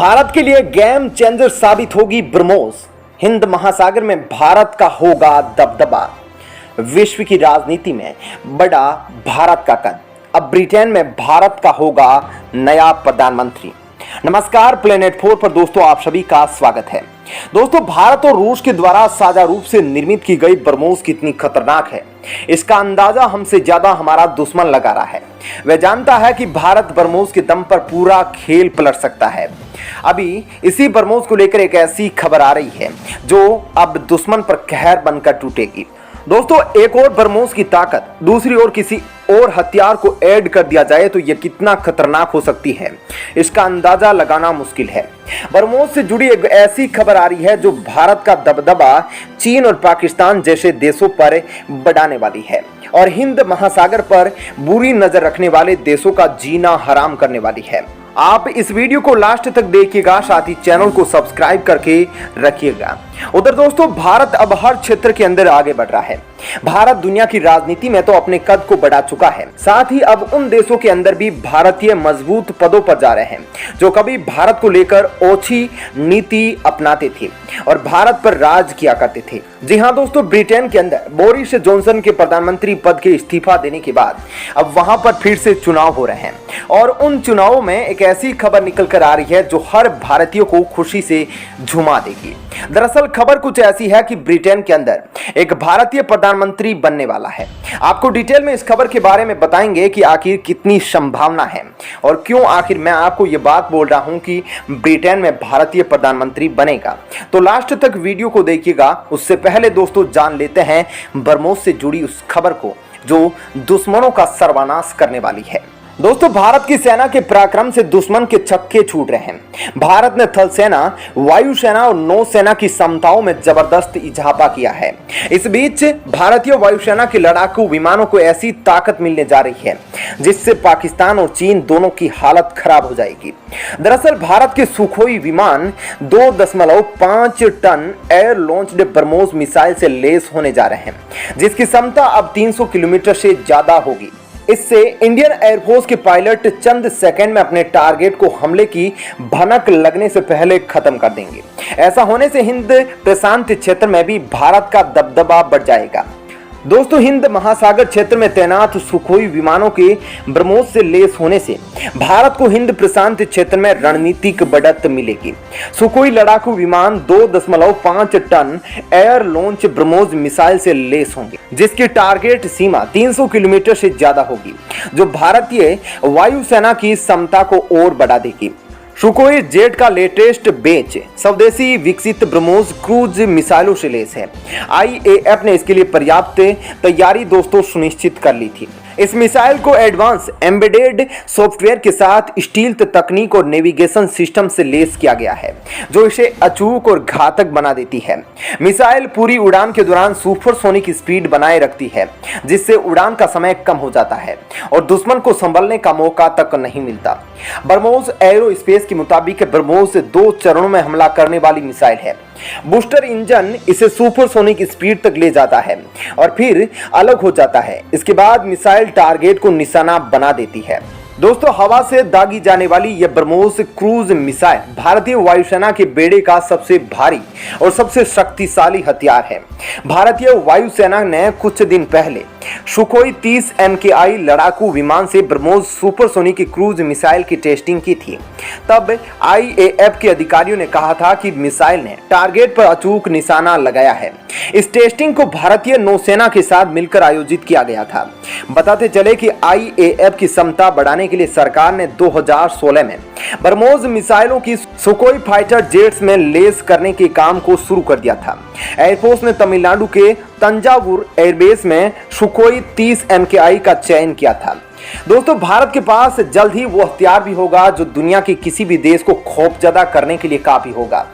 भारत के लिए game changer साबित होगी ब्रह्मोस। हिंद महासागर में भारत का होगा दबदबा। विश्व की राजनीति में बड़ा भारत का कद। अब ब्रिटेन में भारत का होगा नया प्रधानमंत्री। नमस्कार, प्लेनेट 4 पर दोस्तों आप सभी का स्वागत है। दोस्तों, भारत और रूस के द्वारा साझा रूप से निर्मित की गई ब्रह्मोस कितनी खतरनाक है, इसका अंदाजा हमसे ज्यादा हमारा दुश्मन लगा रहा है। वह जानता है कि भारत ब्रह्मोस के दम पर पूरा खेल पलट सकता है। अभी इसी ब्रह्मोस को लेकर एक ऐसी खबर आ रही है जो अब दुश्मन पर कहर बनकर टूटेगी। दोस्तों, एक और ब्रह्मोस की ताकत दूसरी ओर किसी और हथियार को ऐड कर दिया जाए तो यह कितना खतरनाक हो सकती है, इसका अंदाजा लगाना मुश्किल है। ब्रह्मोस से जुड़ी एक ऐसी खबर आ रही है जो भारत का दबदबा चीन और पाकिस्तान जैसे देशों पर बढ़ाने वाली है और हिंद महासागर पर बुरी नजर रखने वाले देशों का जीना हराम करने वाली है। आप इस वीडियो को लास्ट तक देखिएगा, साथ ही चैनल को सब्सक्राइब करके रखिएगा। उधर दोस्तों, भारत अब हर क्षेत्र के अंदर आगे बढ़ रहा है। भारत दुनिया की राजनीति में तो अपने कद को बढ़ा चुका है, साथ ही अब उन देशों के अंदर भी भारतीय मजबूत पदों पर जा रहे हैं जो कभी भारत को लेकर ओछी नीति अपनाते थे और भारत पर राज किया करते थे। जी हां दोस्तों, ब्रिटेन के अंदर बोरिस जॉनसन के प्रधानमंत्री पद के इस्तीफा देने के बाद अब वहां पर फिर से चुनाव हो रहे हैं और उन चुनावों में एक ऐसी खबर निकल कर आ रही है जो हर भारतीय को खुशी से झुमा देगी। दरअसल खबर कुछ ऐसी है कि ब्रिटेन के अंदर एक भारतीय प्रधानमंत्री बनने वाला है। आपको डिटेल में इस खबर के बारे में बताएंगे कि आखिर कितनी संभावना है और क्यों आखिर मैं आपको ये बात बोल रहा हूं कि ब्रिटेन में भारतीय प्रधानमंत्री बनेगा। तो लास्ट तक वीडियो को देखिएगा। उससे पहले दोस्तों जान लेते हैं ब्रह्मोस से जुड़ी उस खबर को जो दुश्मनों का सर्वनाश करने वाली है। दोस्तों, भारत की सेना के पराक्रम से दुश्मन के छक्के छूट रहे हैं। भारत ने थल सेना, वायुसेना और नौसेना की क्षमताओं में जबरदस्त इजाफा किया है। इस बीच भारतीय वायुसेना के लड़ाकू विमानों को ऐसी ताकत मिलने जा रही है जिससे पाकिस्तान और चीन दोनों की हालत खराब हो जाएगी। दरअसल भारत के सुखोई विमान 2.5 ton air launched BrahMos missile से लैस होने जा रहे हैं, जिसकी क्षमता अब 300 किलोमीटर से ज्यादा होगी। इससे इंडियन एयरफोर्स के पायलट चंद सेकंड में अपने टारगेट को हमले की भनक लगने से पहले खत्म कर देंगे। ऐसा होने से हिंद प्रशांत क्षेत्र में भी भारत का दबदबा बढ़ जाएगा। दोस्तों, हिंद महासागर क्षेत्र में तैनात सुखोई विमानों के ब्रह्मोस से लैस होने से भारत को हिंद प्रशांत क्षेत्र में रणनीतिक बढ़त मिलेगी। सुखोई लड़ाकू विमान 2.5 ton air launch BrahMos missile से लैस होंगे, जिसकी टारगेट सीमा 300 किलोमीटर से ज्यादा होगी, जो भारतीय वायुसेना की क्षमता को और बढ़ा देगी। सुखोई जेट का लेटेस्ट बैच स्वदेशी विकसित ब्रह्मोस क्रूज मिसाइलों से लैस है। IAF ने इसके लिए पर्याप्त तैयारी दोस्तों सुनिश्चित कर ली थी। इस मिसाइल को एडवांस एम्बेडेड सॉफ्टवेयर के साथ स्टील्थ तकनीक और नेविगेशन सिस्टम से लैस किया गया है, जो इसे अचूक और घातक बना देती है। मिसाइल पूरी उड़ान के दौरान सुपरसोनिक स्पीड बनाए रखती है, जिससे उड़ान का समय कम हो जाता है और दुश्मन को संभलने का मौका तक नहीं मिलता। ब्रह्मोस एरोस्पेस के मुताबिक ब्रह्मोस 2 चरणों में हमला करने वाली मिसाइल है। बूस्टर इंजन इसे सुपरसोनिक स्पीड तक ले जाता है और फिर अलग हो जाता है। इसके बाद मिसाइल टारगेट को निशाना बना देती है। दोस्तों, हवा से दागी जाने वाली यह ब्रह्मोस क्रूज मिसाइल भारतीय वायुसेना के बेड़े का सबसे भारी और सबसे शक्तिशाली हथियार है। भारतीय वायुसेना ने कुछ दिन पहले सुखोई 30 MKI लड़ाकू विमान से ब्रह्मोस सुपरसोनिक क्रूज मिसाइल की टेस्टिंग की थी। तब IAF के अधिकारियों ने कहा था कि मिसाइल ने टारगेट पर अचूक निशाना लगाया है। इस टेस्टिंग को भारतीय नौसेना के साथ मिलकर आयोजित किया गया था। बताते चले कि IAF की क्षमता बढ़ाने के लिए सरकार ने 2016 में ब्रह्मोस मिसाइलों की सुखोई फाइटर जेट्स में लैस करने के काम को शुरू कर दिया था। एयरफोर्स ने तमिलनाडु के तंजावुर एयरबेस में सुखोई 30 MKI का चयन किया था। दोस्तों, भारत के पास जल्द ही वो हथियार भी होगा जो दुनिया के किसी भी देश को खौफजदा करने के लिए काफी होगा।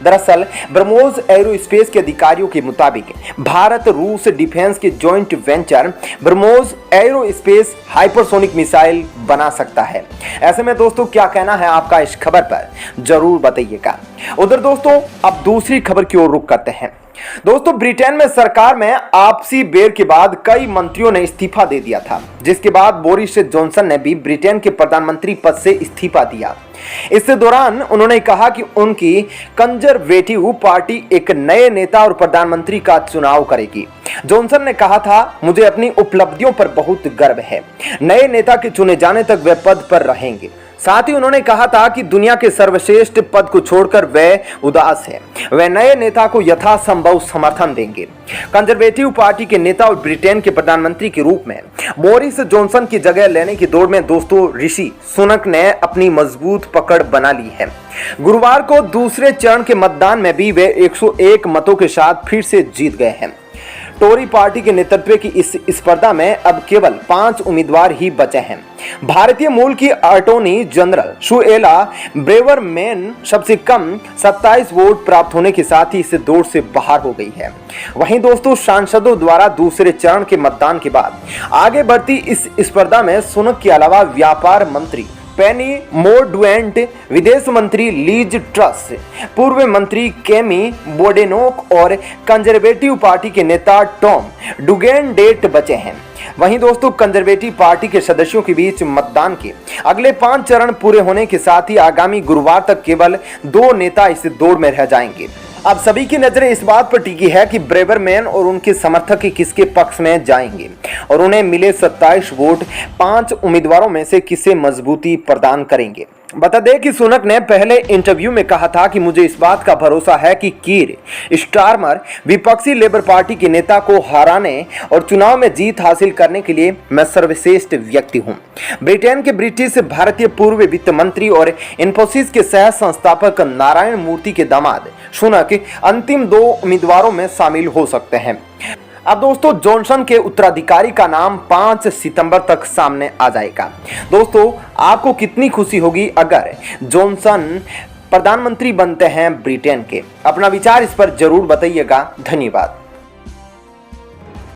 दरअसल ब्रह्मोस एरोस्पेस के अधिकारियों के मुताबिक भारत रूस डिफेंस के joint venture BrahMos aerospace hypersonic missile बना सकता है। ऐसे में दोस्तों क्या कहना है आपका इस खबर पर, जरूर बताइएगा। उधर दोस्तों अब दूसरी खबर की ओर रुख करते हैं। दोस्तों, ब्रिटेन में सरकार में आपसी बेर के बाद कई मंत्रियों ने इस्तीफा दे दिया था, जिसके बाद बोरिस जॉनसन ने भी ब्रिटेन के प्रधानमंत्री पद से इस्तीफा दिया। इस दौरान उन्होंने कहा कि उनकी कंजरवेटिव पार्टी एक नए नेता और प्रधानमंत्री का चुनाव करेगी। जॉनसन ने कहा था, मुझे अपनी उपलब्धियों पर बहुत गर्व है। नए नेता के चुने जाने तक वे पद पर रहेंगे। साथ ही उन्होंने कहा था कि दुनिया के सर्वश्रेष्ठ पद को छोड़कर वे उदास हैं। वे नए नेता को यथासंभव समर्थन देंगे। कंजरवेटिव पार्टी के नेता और ब्रिटेन के प्रधानमंत्री के रूप में बोरिस जॉनसन की जगह लेने की दौड़ में दोस्तों ऋषि सुनक ने अपनी मजबूत पकड़ बना ली है। गुरुवार को दूसरे चरण के मतदान में भी वे 101 मतों के साथ फिर से जीत गए हैं। टोरी पार्टी के नेतृत्व की इस स्पर्धा में अब केवल 5 उम्मीदवार ही बचे हैं। भारतीय मूल की अटॉर्नी जनरल सुएला ब्रेवरमैन सबसे कम 27 वोट प्राप्त होने के साथ ही इस दौड़ से बाहर हो गई है। वहीं दोस्तों, सांसदों द्वारा दूसरे चरण के मतदान के बाद आगे बढ़ती इस स्पर्धा में सुनक के अलावा व्यापार मंत्री पेनी मोरडुएंट, विदेश मंत्री लीज ट्रस, पूर्व मंत्री केमी बोडेनोक और कंजरवेटिव पार्टी के नेता टॉम डुगेनडेट बचे हैं। वहीं दोस्तों, कंजरवेटिव पार्टी के सदस्यों के बीच मतदान के अगले 5 चरण पूरे होने के साथ ही आगामी गुरुवार तक केवल 2 नेता इस दौड़ में रह जाएंगे। अब सभी की नजरें इस बात पर टिकी है कि ब्रेवरमैन और उनके समर्थक किसके पक्ष में जाएंगे और उन्हें मिले 27 वोट 5 उम्मीदवारों में से किसे मजबूती प्रदान करेंगे। बता दें कि सुनक ने पहले इंटरव्यू में कहा था कि मुझे इस बात का भरोसा है कि कीर स्टारमर विपक्षी लेबर पार्टी के नेता को हराने और चुनाव में जीत हासिल करने के लिए मैं सर्वश्रेष्ठ व्यक्ति हूं। ब्रिटेन के ब्रिटिश भारतीय पूर्व वित्त मंत्री और इन्फोसिस के सह संस्थापक नारायण मूर्ति के दामाद सुनक अंतिम 2 उम्मीदवारों में शामिल हो सकते हैं। अब दोस्तों, जॉनसन के उत्तराधिकारी का नाम 5 सितंबर तक सामने आ जाएगा। दोस्तों, आपको कितनी खुशी होगी अगर जॉनसन प्रधानमंत्री बनते हैं ब्रिटेन के? अपना विचार इस पर जरूर बताइएगा। धन्यवाद।